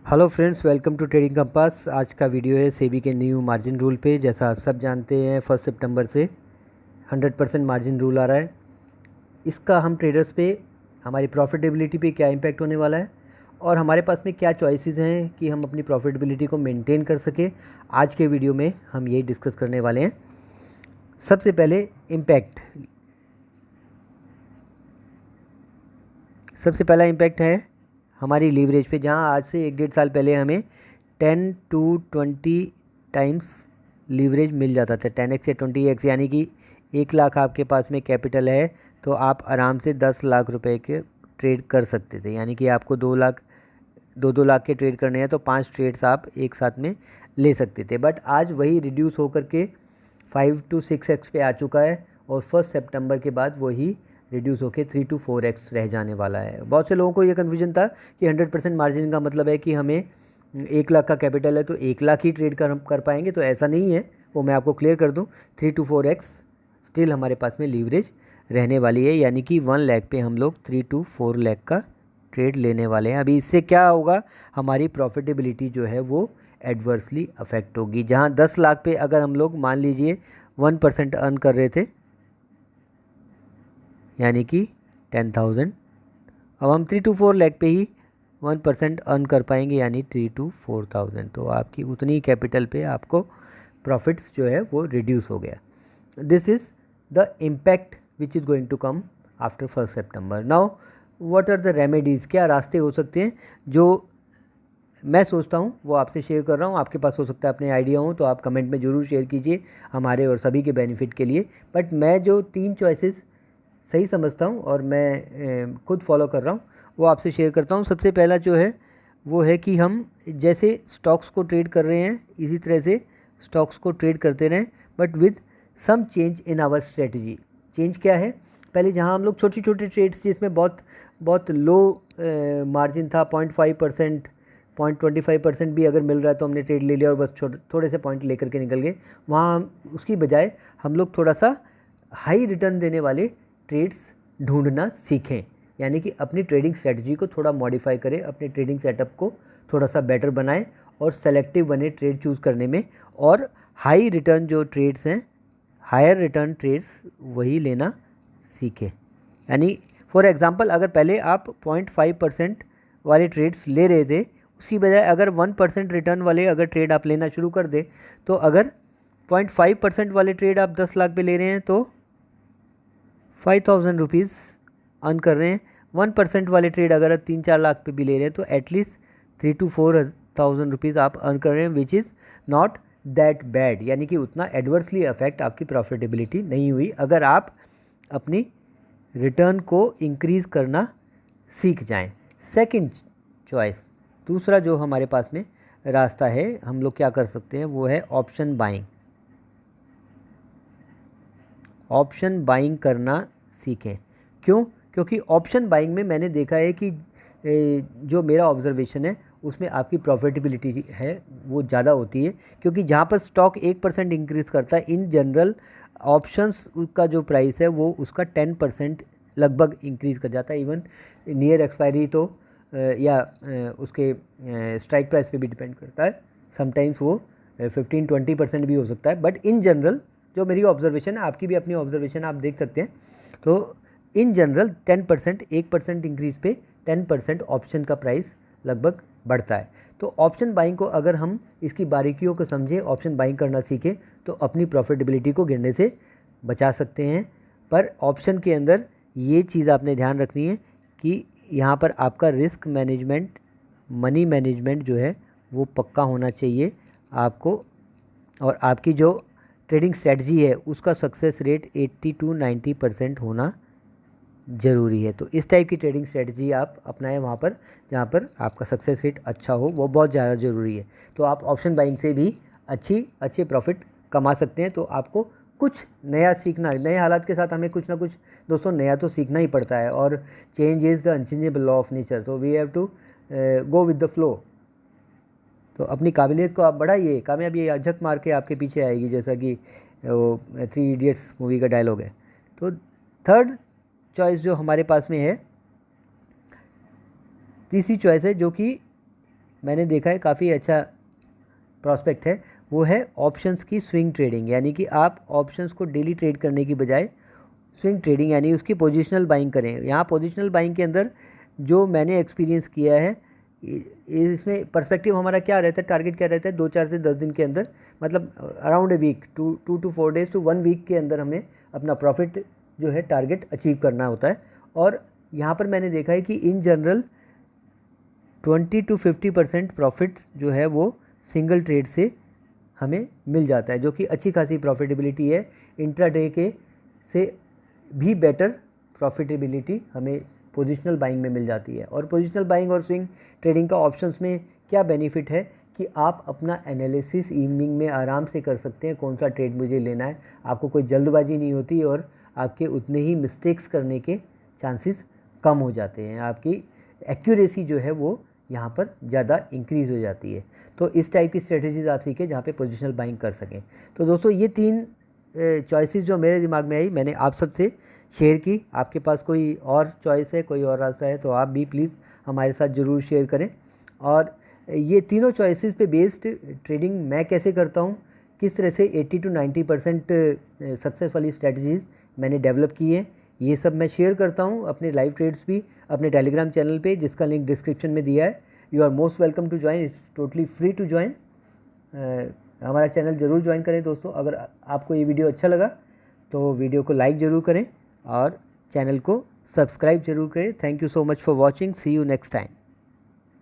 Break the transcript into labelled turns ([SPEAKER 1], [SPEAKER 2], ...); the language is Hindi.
[SPEAKER 1] Hello friends, welcome to trading compass. आज का वीडियो है सेबी के न्यू मार्जिन रूल पे। जैसा आप सब जानते हैं 1 सितंबर से 100% मार्जिन रूल आ रहा है। इसका हम ट्रेडर्स पे, हमारी प्रॉफिटेबिलिटी पे क्या इम्पैक्ट होने वाला है और हमारे पास में क्या चॉइसेस हैं कि हम अपनी प्रॉफिटेबिलिटी को मेंटेन कर सकें, आज के वीडियो में हम यही डिस्कस करने वाले हैं। सबसे पहले इम्पैक्ट, सबसे पहला इम्पैक्ट है हमारी लीवरेज पे, जहाँ आज से 1 डेढ़ साल पहले हमें 10 to 20 टाइम्स लीवरेज मिल जाता था। 10x या 20x, यानी कि 1 लाख आपके पास में कैपिटल है तो आप आराम से 10 लाख रुपए के ट्रेड कर सकते थे। यानी कि आपको 2 लाख, 2-2 लाख के ट्रेड करने हैं तो 5 ट्रेड्स आप एक साथ में ले सकते थे। बट आज वही रिड्यूस होकर के 5 to 6x पे आ चुका है और 1 सितंबर के बाद वही रिड्यूस होकर 3 to 4x रह जाने वाला है। बहुत से लोगों को ये कन्फ्यूजन था कि 100% मार्जिन का मतलब है कि हमें 1 लाख का कैपिटल है तो 1 लाख ही ट्रेड कर पाएंगे, तो ऐसा नहीं है। वो मैं आपको क्लियर कर दूं, 3 to 4x स्टिल हमारे पास में लीवरेज रहने वाली है। यानी कि 1 लाख पे हम लोग 3 to 4 लाख का ट्रेड लेने वाले हैं। अभी इससे क्या होगा, हमारी प्रॉफिटेबिलिटी जो है वो एडवर्सली अफेक्ट होगी। जहां 10 लाख पे अगर हम लोग मान लीजिए 1% अर्न कर रहे थे, यानी कि 10,000, अब हम 3 to 4 लाख पे ही 1% अर्न कर पाएंगे, यानी 3 to 4,000। तो आपकी उतनी कैपिटल पे आपको प्रॉफिट्स जो है वो रिड्यूस हो गया। This is the impact which is going to come after 1 सितंबर। Now what are the remedies, क्या रास्ते हो सकते हैं जो मैं सोचता हूँ वो आपसे शेयर कर रहा हूँ। आपके पास हो सकता है अपने आइडिया हो तो आप कमेंट में ज़रूर शेयर कीजिए, हमारे और सभी के बेनिफिट के लिए। बट मैं जो 3 चॉइसेस सही समझता हूँ और मैं खुद फॉलो कर रहा हूँ वो आपसे शेयर करता हूँ। सबसे पहला जो है वो है कि हम जैसे स्टॉक्स को ट्रेड कर रहे हैं इसी तरह से स्टॉक्स को ट्रेड करते रहें, but with some change in our strategy. Change क्या है, पहले जहाँ हम लोग छोटी छोटी ट्रेड्स जिसमें बहुत बहुत लो मार्जिन था, 0.5%, 0.25% भी अगर मिल रहा है तो हमने ट्रेड ले लिया और बस थोड़े से पॉइंट लेकर के निकल गए, वहाँ उसकी बजाय हम लोग थोड़ा सा हाई रिटर्न देने वाले ट्रेड्स ढूंढना सीखें। यानी कि अपनी ट्रेडिंग स्ट्रेटजी को थोड़ा मॉडिफाई करें, अपने ट्रेडिंग सेटअप को थोड़ा सा बेटर बनाएं और सेलेक्टिव बने ट्रेड चूज़ करने में। और हाई रिटर्न जो ट्रेड्स हैं, हायर रिटर्न ट्रेड्स वही लेना सीखें। यानी फॉर एग्जांपल, अगर पहले आप 0.5% वाले ट्रेड्स ले रहे थे, उसकी बजाय अगर 1% रिटर्न वाले अगर ट्रेड आप लेना शुरू कर दें, तो अगर 0.5% वाले ट्रेड आप 10 लाख पे ले रहे हैं तो 5,000 रुपीज़ अर्न कर रहे हैं। 1% वाले ट्रेड अगर आप 3-4 लाख पे भी ले रहे हैं तो एटलीस्ट 3 to 4,000 रुपीज़ आप अर्न कर रहे हैं, which is not that bad. यानी कि उतना एडवर्सली अफेक्ट आपकी प्रॉफिटेबिलिटी नहीं हुई अगर आप अपनी रिटर्न को इंक्रीज़ करना सीख जाएं। सेकंड चॉइस, दूसरा जो हमारे पास में रास्ता है, हम लोग क्या कर सकते हैं वो है ऑप्शन बाइंग। ऑप्शन बाइंग करना सीखें। क्यों? क्योंकि ऑप्शन बाइंग में मैंने देखा है कि जो मेरा ऑब्जर्वेशन है उसमें आपकी प्रॉफिटेबिलिटी है वो ज़्यादा होती है, क्योंकि जहाँ पर स्टॉक 1% इंक्रीज़ करता है, इन जनरल ऑप्शंस का जो प्राइस है वो उसका 10% लगभग इंक्रीज़ कर जाता है। इवन नियर एक्सपायरी तो या उसके स्ट्राइक प्राइस पे भी डिपेंड करता है। समटाइम्स वो 15-20% भी हो सकता है, बट इन जनरल जो मेरी ऑब्जर्वेशन है, आपकी भी अपनी ऑब्जर्वेशन आप देख सकते हैं, तो इन जनरल 10%, 1% इंक्रीज़ पे 10% ऑप्शन का प्राइस लगभग बढ़ता है। तो ऑप्शन बाइंग को अगर हम इसकी बारीकियों को समझें, ऑप्शन बाइंग करना सीखें, तो अपनी प्रॉफिटेबिलिटी को गिरने से बचा सकते हैं। पर ऑप्शन के अंदर ये चीज़ आपने ध्यान रखनी है कि यहाँ पर आपका रिस्क मैनेजमेंट, मनी मैनेजमेंट जो है वो पक्का होना चाहिए आपको, और आपकी जो ट्रेडिंग स्ट्रेटजी है उसका सक्सेस रेट 80 to 90% होना ज़रूरी है। तो इस टाइप की ट्रेडिंग स्ट्रेटजी आप अपनाएं वहाँ पर जहाँ पर आपका सक्सेस रेट अच्छा हो, वो बहुत ज़्यादा ज़रूरी है। तो आप ऑप्शन बाइंग से भी अच्छे प्रॉफिट कमा सकते हैं। तो आपको कुछ नया सीखना, नए हालात के साथ हमें कुछ ना कुछ दोस्तों नया तो सीखना ही पड़ता है, और change is the unchangeable law of nature. तो we have to go with the flow. तो अपनी काबिलियत को आप बढ़ाइए, कामयाबी झक मार के आपके पीछे आएगी, जैसा कि वो 3 इडियट्स मूवी का डायलॉग है। तो थर्ड चॉइस जो हमारे पास में है, तीसरी चॉइस है जो कि मैंने देखा है काफ़ी अच्छा प्रॉस्पेक्ट है, वो है ऑप्शंस की स्विंग ट्रेडिंग। यानी कि आप ऑप्शंस को डेली ट्रेड करने की बजाय स्विंग ट्रेडिंग यानी उसकी पोजिशनल बाइंग करें। यहाँ पोजिशनल बाइंग के अंदर जो मैंने एक्सपीरियंस किया है, इसमें पर्सपेक्टिव हमारा क्या रहता है, टारगेट क्या रहता है, 2-4 से 10 दिन के अंदर, मतलब around a week, 2 to 4 days to 1 week के अंदर हमें अपना प्रॉफिट जो है टारगेट अचीव करना होता है। और यहाँ पर मैंने देखा है कि इन जनरल 20 to 50% प्रॉफिट जो है वो सिंगल ट्रेड से हमें मिल जाता है, जो कि अच्छी खासी प्रॉफिटेबिलिटी है। इंट्राडे के से भी बेटर प्रॉफिटेबिलिटी हमें पोजिशनल बाइंग में मिल जाती है। और पोजिशनल बाइंग और स्विंग ट्रेडिंग का ऑप्शंस में क्या बेनिफिट है कि आप अपना एनालिसिस इवनिंग में आराम से कर सकते हैं, कौन सा ट्रेड मुझे लेना है। आपको कोई जल्दबाजी नहीं होती और आपके उतने ही मिस्टेक्स करने के चांसेस कम हो जाते हैं। आपकी एक्यूरेसी जो है वो यहाँ पर ज़्यादा इंक्रीज़ हो जाती है। तो इस टाइप की स्ट्रेटजीज आप सीखें जहाँ पे पोजिशनल बाइंग कर सकें। तो दोस्तों ये 3 चॉइसेस जो मेरे दिमाग में आई मैंने आप सबसे शेयर की। आपके पास कोई और चॉइस है, कोई और रास्ता है तो आप भी प्लीज़ हमारे साथ ज़रूर शेयर करें। और ये तीनों चॉइसेस पे बेस्ड ट्रेडिंग मैं कैसे करता हूँ, किस तरह से 80 to 90% सक्सेस वाली स्ट्रेटजीज मैंने डेवलप की हैं, ये सब मैं शेयर करता हूँ। अपने लाइव ट्रेड्स भी अपने टेलीग्राम चैनल पे, जिसका लिंक डिस्क्रिप्शन में दिया है। You are most welcome to join, it's totally free to join. हमारा चैनल ज़रूर ज्वाइन करें दोस्तों। अगर आपको ये वीडियो अच्छा लगा तो वीडियो को लाइक ज़रूर करें और चैनल को सब्सक्राइब ज़रूर करें। Thank you so much for watching, see you next time.